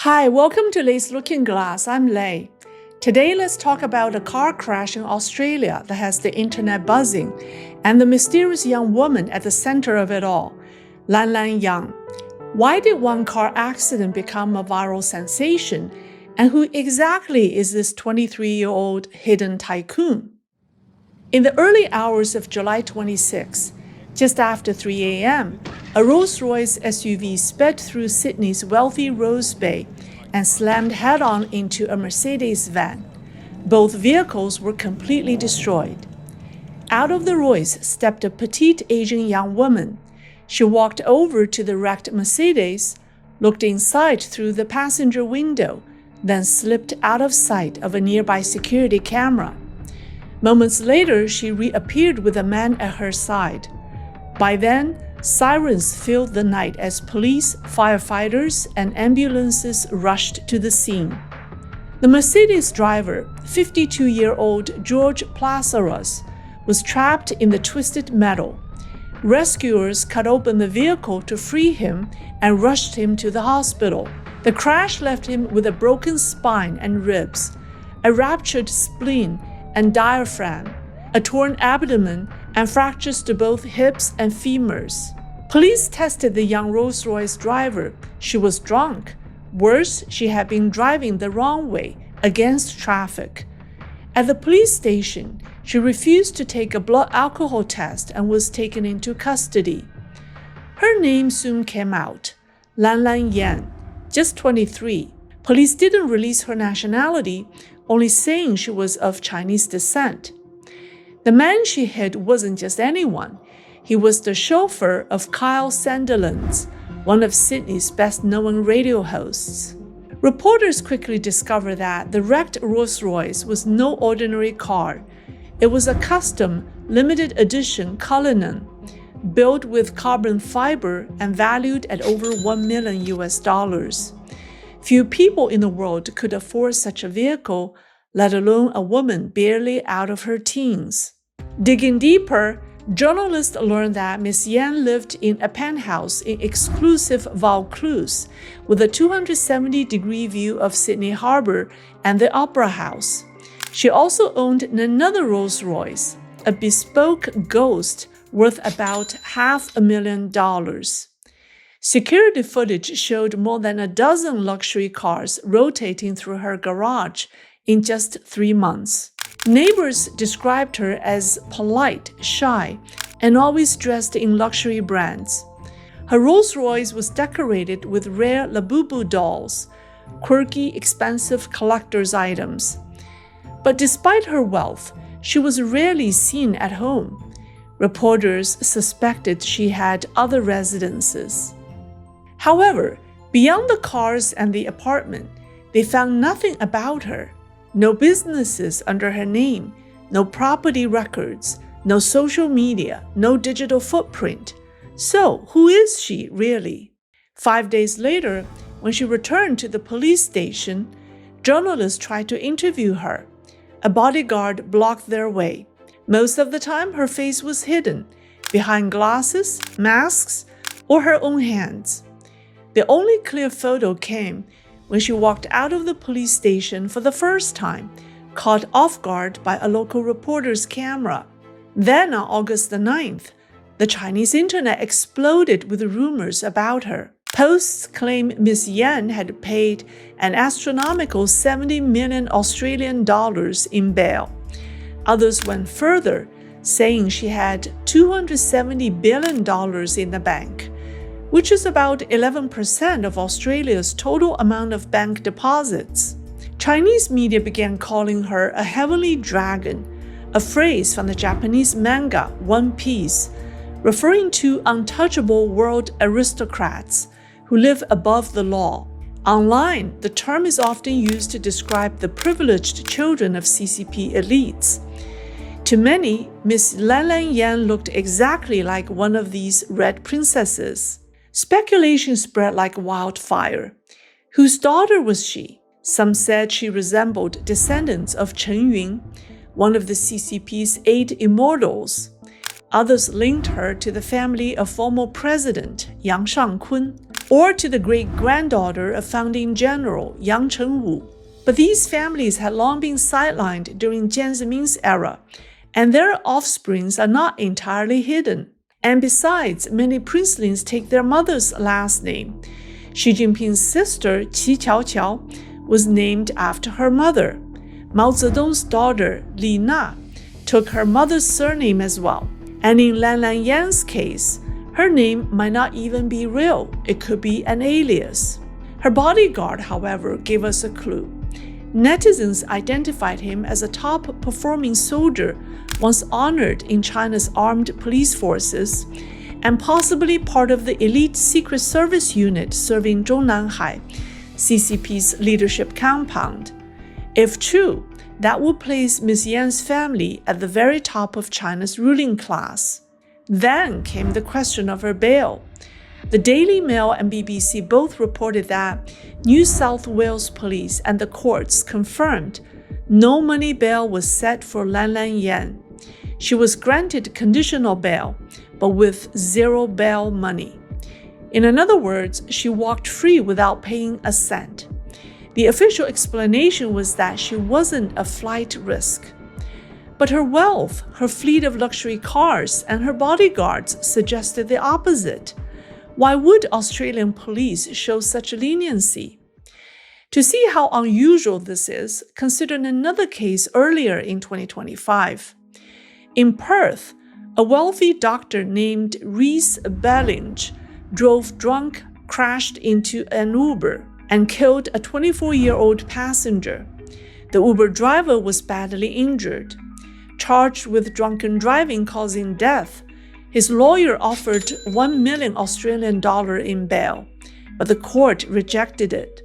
Hi, welcome to Lei's Looking Glass. I'm Lei. Today, let's talk about a car crash in Australia that has the internet buzzing and the mysterious young woman at the center of it all, Lanlan Yang. Why did one car accident become a viral sensation? And who exactly is this 23-year-old hidden tycoon? In the early hours of July 26, just after 3 a.m., a Rolls-Royce SUV sped through Sydney's wealthy Rose Bay and slammed head-on into a Mercedes van. Both vehicles were completely destroyed. Out of the Royce stepped a petite Asian young woman. She walked over to the wrecked Mercedes, looked inside through the passenger window, then slipped out of sight of a nearby security camera. Moments later, she reappeared with a man at her side. By then, sirens filled the night as police, firefighters, and ambulances rushed to the scene. The Mercedes driver, 52-year-old George Plazaras, was trapped in the twisted metal. Rescuers cut open the vehicle to free him and rushed him to the hospital. The crash left him with a broken spine and ribs, a ruptured spleen and diaphragm, a torn abdomen, and fractures to both hips and femurs. Police tested the young Rolls-Royce driver. She was drunk. Worse, she had been driving the wrong way, against traffic. At the police station, she refused to take a blood alcohol test and was taken into custody. Her name soon came out, Lanlan Yang, just 23. Police didn't release her nationality, only saying she was of Chinese descent. The man she hit wasn't just anyone. He was the chauffeur of Kyle Sandilands, one of Sydney's best-known radio hosts. Reporters quickly discovered that the wrecked Rolls-Royce was no ordinary car. It was a custom, limited edition Cullinan, built with carbon fiber and valued at over $1 million. Few people in the world could afford such a vehicle, let alone a woman barely out of her teens. Digging deeper, journalists learned that Ms. Yang lived in a penthouse in exclusive Vaucluse with a 270-degree view of Sydney Harbour and the Opera House. She also owned another Rolls-Royce, a bespoke Ghost worth about $500,000. Security footage showed more than a dozen luxury cars rotating through her garage in just 3 months. Neighbors described her as polite, shy, and always dressed in luxury brands. Her Rolls-Royce was decorated with rare Labubu dolls, quirky, expensive collector's items. But despite her wealth, she was rarely seen at home. Reporters suspected she had other residences. However, beyond the cars and the apartment, they found nothing about her. No businesses under her name, no property records, no social media, no digital footprint. So, who is she really? 5 days later, when she returned to the police station, journalists tried to interview her. A bodyguard blocked their way. Most of the time, her face was hidden, behind glasses, masks, or her own hands. The only clear photo came when she walked out of the police station for the first time, caught off guard by a local reporter's camera. Then on August the 9th, the Chinese internet exploded with rumors about her. Posts claim Ms. Yang had paid an astronomical 70 million Australian dollars in bail. Others went further, saying she had $270 billion in the bank, which is about 11% of Australia's total amount of bank deposits. Chinese media began calling her a heavenly dragon, a phrase from the Japanese manga One Piece, referring to untouchable world aristocrats who live above the law. Online, the term is often used to describe the privileged children of CCP elites. To many, Ms. Lanlan Yang looked exactly like one of these red princesses. Speculation spread like wildfire. Whose daughter was she? Some said she resembled descendants of Chen Yun, one of the CCP's 8 immortals. Others linked her to the family of former President Yang Shangkun. or to the great-granddaughter of founding general Yang Chengwu. But these families had long been sidelined during Jiang Zemin's era, and their offsprings are not entirely hidden. And besides, many princelings take their mother's last name. Xi Jinping's sister, Qi Qiaoqiao, was named after her mother. Mao Zedong's daughter, Li Na, took her mother's surname as well. And in Lanlan Yang's case, her name might not even be real. It could be an alias. Her bodyguard, however, gave us a clue. Netizens identified him as a top-performing soldier once honored in China's armed police forces, and possibly part of the elite Secret Service unit serving Zhongnanhai, CCP's leadership compound. If true, that would place Ms. Yan's family at the very top of China's ruling class. Then came the question of her bail. The Daily Mail and BBC both reported that New South Wales police and the courts confirmed no money bail was set for Lanlan Yang. She was granted conditional bail, but with zero bail money. In other words, she walked free without paying a cent. The official explanation was that she wasn't a flight risk. But her wealth, her fleet of luxury cars, and her bodyguards suggested the opposite. Why would Australian police show such leniency? To see how unusual this is, consider another case earlier in 2025. In Perth, a wealthy doctor named Rhys Bellinge drove drunk, crashed into an Uber, and killed a 24-year-old passenger. The Uber driver was badly injured. Charged with drunken driving causing death, his lawyer offered $1 million Australian in bail, but the court rejected it.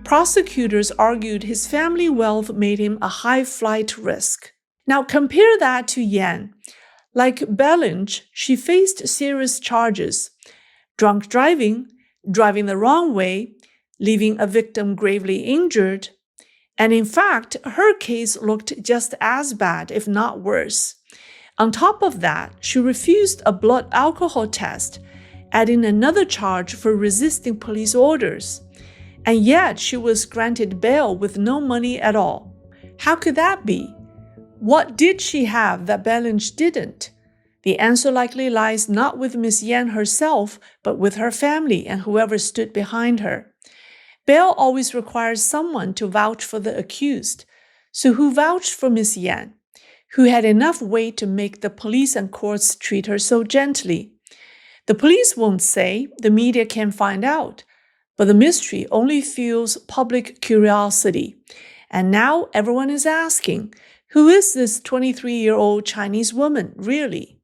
Prosecutors argued his family wealth made him a high flight risk. Now compare that to Yan. Like Bellinge, she faced serious charges: drunk driving, driving the wrong way, leaving a victim gravely injured. And in fact, her case looked just as bad, if not worse. On top of that, she refused a blood alcohol test, adding another charge for resisting police orders. And yet, she was granted bail with no money at all. How could that be? What did she have that Bellinge didn't? The answer likely lies not with Ms. Yan herself, but with her family and whoever stood behind her. Bail always requires someone to vouch for the accused. So who vouched for Ms. Yan? Who had enough weight to make the police and courts treat her so gently? The police won't say, the media can't find out. But the mystery only fuels public curiosity. And now everyone is asking, who is this 23-year-old Chinese woman, really?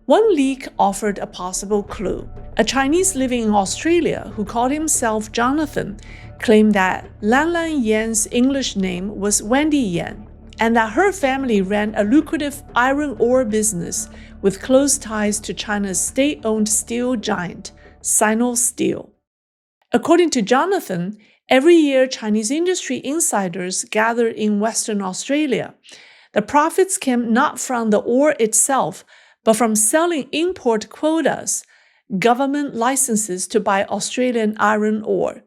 One leak offered a possible clue. A Chinese living in Australia who called himself Jonathan claimed that Lanlan Yang's English name was Wendy Yan, and that her family ran a lucrative iron ore business with close ties to China's state-owned steel giant, Sinosteel. According to Jonathan, every year Chinese industry insiders gathered in Western Australia. The profits came not from the ore itself, but from selling import quotas, government licenses to buy Australian iron ore.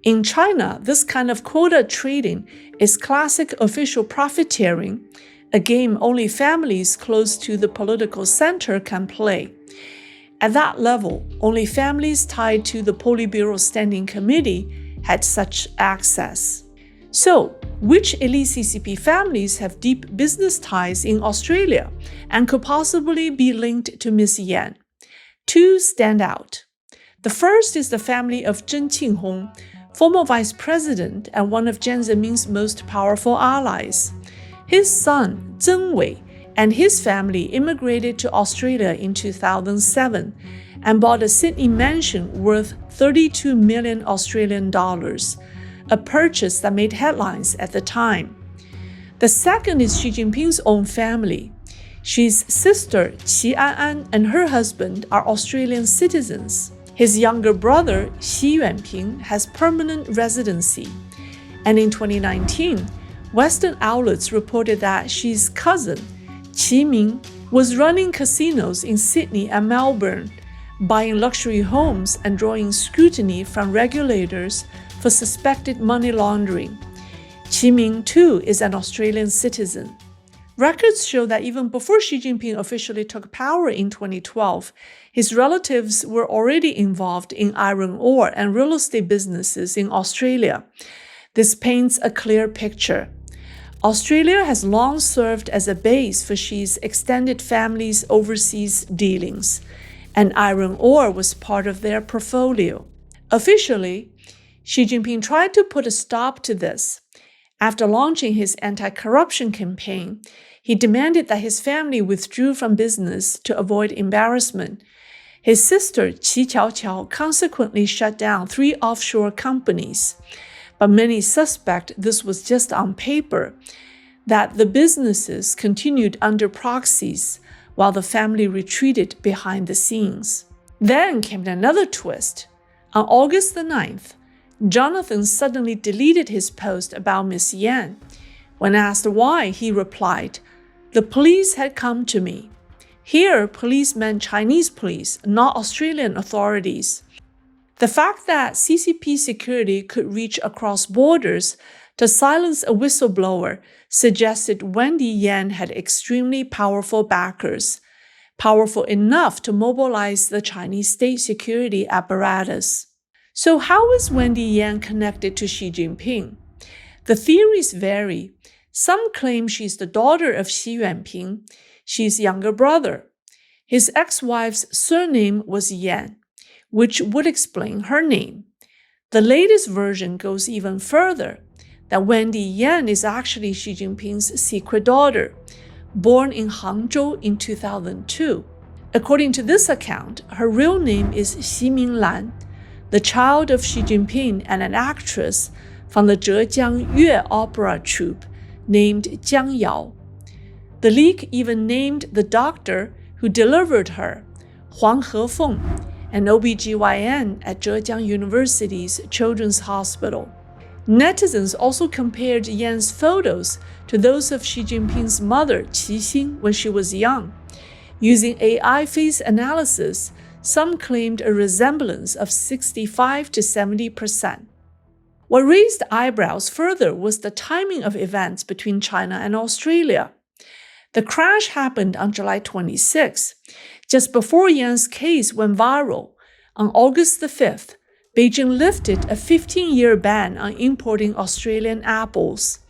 In China, this kind of quota trading is classic official profiteering, a game only families close to the political center can play. At that level, only families tied to the Politburo Standing Committee had such access. So, which elite CCP families have deep business ties in Australia and could possibly be linked to Ms. Yan? Two stand out. The first is the family of Zheng Qinghong, former vice president and one of Jiang Zemin's most powerful allies. His son, Zheng Wei, and his family immigrated to Australia in 2007 and bought a Sydney mansion worth 32 million Australian dollars, a purchase that made headlines at the time. The second is Xi Jinping's own family. Xi's sister, Qi An'an, and her husband are Australian citizens. His younger brother, Xi Yuanping, has permanent residency. And in 2019, Western outlets reported that Xi's cousin, Qi Ming, was running casinos in Sydney and Melbourne, buying luxury homes and drawing scrutiny from regulators for suspected money laundering. Qi Ming, too, is an Australian citizen. Records show that even before Xi Jinping officially took power in 2012, his relatives were already involved in iron ore and real estate businesses in Australia. This paints a clear picture. Australia has long served as a base for Xi's extended family's overseas dealings, and iron ore was part of their portfolio. Officially, Xi Jinping tried to put a stop to this. After launching his anti-corruption campaign, he demanded that his family withdrew from business to avoid embarrassment. His sister, Qi Qiaoqiao, consequently shut down 3 offshore companies. But many suspect this was just on paper, that the businesses continued under proxies while the family retreated behind the scenes. Then came another twist. On August the 9th, Jonathan suddenly deleted his post about Miss Yan. When asked why, he replied, "The police had come to me." Here, police meant Chinese police, not Australian authorities. The fact that CCP security could reach across borders to silence a whistleblower suggested Wendy Yan had extremely powerful backers, powerful enough to mobilize the Chinese state security apparatus. So how is Wendy Yan connected to Xi Jinping? The theories vary. Some claim she's the daughter of Xi Yuanping, Xi's younger brother. His ex-wife's surname was Yan, which would explain her name. The latest version goes even further, that Wendy Yan is actually Xi Jinping's secret daughter, born in Hangzhou in 2002. According to this account, her real name is Ximing Lan, the child of Xi Jinping and an actress from the Zhejiang Yue opera troupe named Jiang Yao. The leak even named the doctor who delivered her, Huang Hefeng, an OBGYN at Zhejiang University's Children's Hospital. Netizens also compared Yan's photos to those of Xi Jinping's mother, Qi Xin, when she was young. Using AI face analysis, some claimed a resemblance of 65 to 70%. What raised eyebrows further was the timing of events between China and Australia. The crash happened on July 26, just before Yan's case went viral. On August the 5th, Beijing lifted a 15-year ban on importing Australian apples.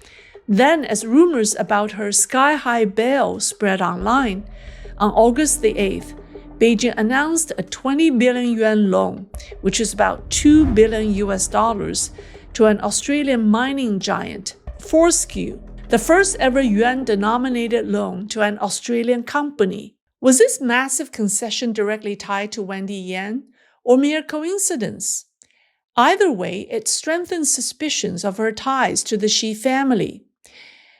Then, as rumors about her sky-high bail spread online, on August the 8th, Beijing announced a 20 billion yuan loan, which is about $2 billion to an Australian mining giant, Fortescue, the first ever yuan-denominated loan to an Australian company. Was this massive concession directly tied to Wendy Yan, or mere coincidence? Either way, it strengthens suspicions of her ties to the Xi family.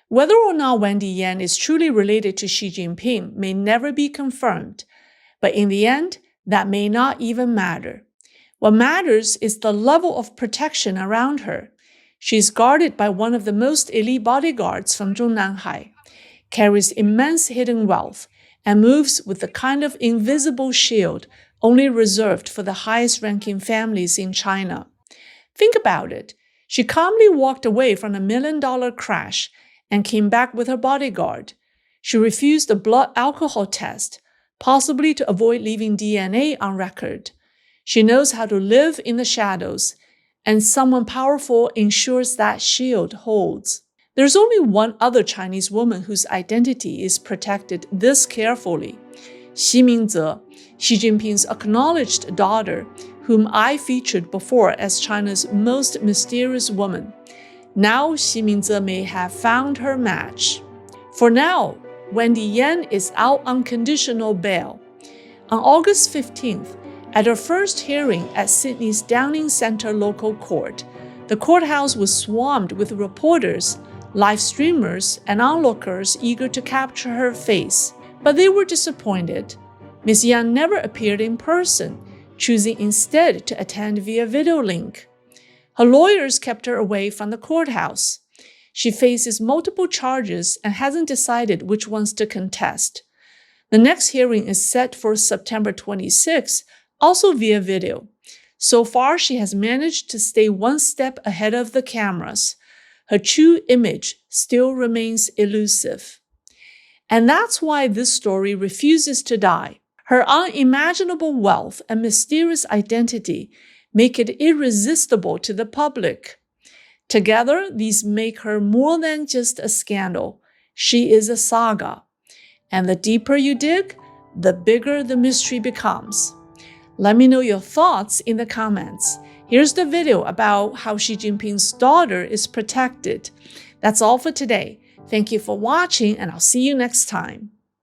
Whether or not Wendy Yan is truly related to Xi Jinping may never be confirmed, but in the end, that may not even matter. What matters is the level of protection around her. She is guarded by one of the most elite bodyguards from Zhongnanhai, carries immense hidden wealth, and moves with the kind of invisible shield only reserved for the highest-ranking families in China. Think about it. She calmly walked away from a $1 million crash and came back with her bodyguard. She refused a blood alcohol test, possibly to avoid leaving DNA on record. She knows how to live in the shadows, and someone powerful ensures that shield holds. There's only one other Chinese woman whose identity is protected this carefully, Xi Mingze, Xi Jinping's acknowledged daughter, whom I featured before as China's most mysterious woman. Now Xi Mingze may have found her match. For now, Wendy Yan is out on conditional bail. On August 15th, at her first hearing at Sydney's Downing Centre local court, the courthouse was swarmed with reporters, live streamers, and onlookers eager to capture her face. But they were disappointed. Ms. Yan never appeared in person, choosing instead to attend via video link. Her lawyers kept her away from the courthouse. She faces multiple charges and hasn't decided which ones to contest. The next hearing is set for September 26, also via video. So far, she has managed to stay one step ahead of the cameras. Her true image still remains elusive. And that's why this story refuses to die. Her unimaginable wealth and mysterious identity make it irresistible to the public. Together, these make her more than just a scandal. She is a saga. And the deeper you dig, the bigger the mystery becomes. Let me know your thoughts in the comments. Here's the video about how Xi Jinping's daughter is protected. That's all for today. Thank you for watching, and I'll see you next time.